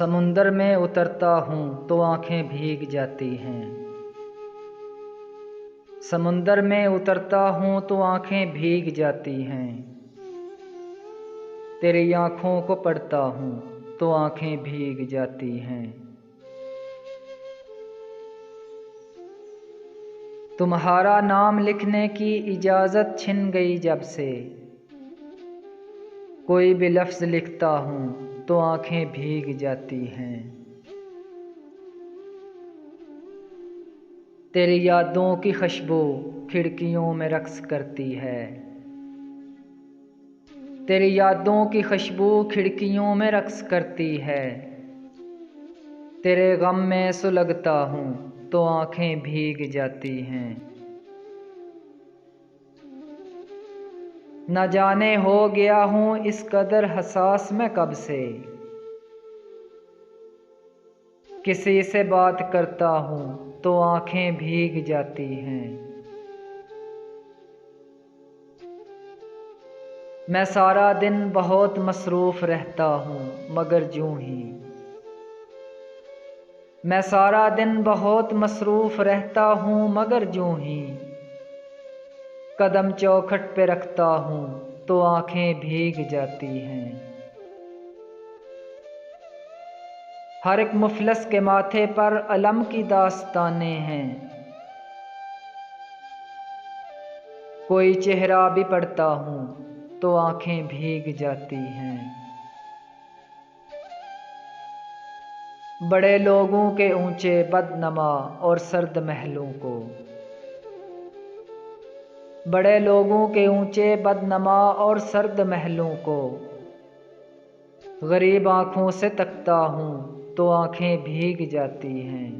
समुंदर में उतरता हूँ तो आँखें भीग जाती हैं। समुंदर में उतरता हूँ तो आँखें भीग जाती हैं। तेरी आँखों को पढ़ता हूँ तो आँखें भीग जाती हैं। तुम्हारा नाम लिखने की इजाज़त छिन गई जब से। कोई भी लफ्ज़ लिखता हूँ तो आँखें भीग जाती हैं। तेरी यादों की खुशबू खिड़कियों में रक्स करती है। तेरी यादों की खुशबू खिड़कियों में रक्स करती है। तेरे गम में सुलगता हूँ तो आँखें भीग जाती हैं। न जाने हो गया हूँ इस कदर हसास मैं कब से। किसी से बात करता हूँ तो आँखें भीग जाती हैं। मैं सारा दिन बहुत मसरूफ़ रहता हूँ मगर यूं ही। मैं सारा दिन बहुत मसरूफ़ रहता हूँ मगर यूं ही। कदम चौखट पे रखता हूँ तो आँखें भीग जाती हैं। हर एक मुफलस के माथे पर अलम की दास्तानें हैं। कोई चेहरा भी पढ़ता हूँ तो आँखें भीग जाती हैं। बड़े लोगों के ऊंचे बदनमा और सर्द महलों को। बड़े लोगों के ऊंचे बदनमा और सर्द महलों को गरीब आँखों से तकता हूँ तो आँखें भीग जाती हैं।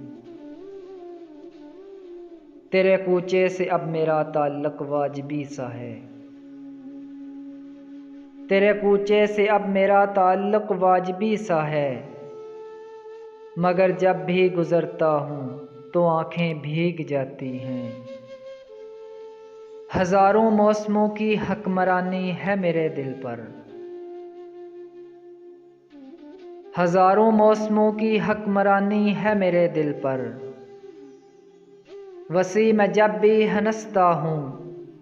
तेरे कूचे से अब मेरा ताल्लुक वाजिबी सा है। तेरे कूचे से अब मेरा ताल्लुक वाजिबी सा है। मगर जब भी गुज़रता हूँ तो आँखें भीग जाती हैं। हज़ारों मौसमों की हकमरानी है मेरे दिल पर। हज़ारों मौसमों की हकमरानी है मेरे दिल पर। वसी मैं जब भी हंसता हूँ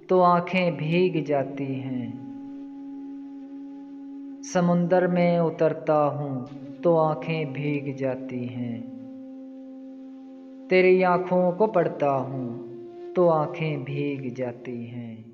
तो आँखें भीग जाती हैं। समुंदर में उतरता हूँ तो आँखें भीग जाती हैं। तेरी आँखों को पढ़ता हूँ तो आँखें भीग जाती हैं।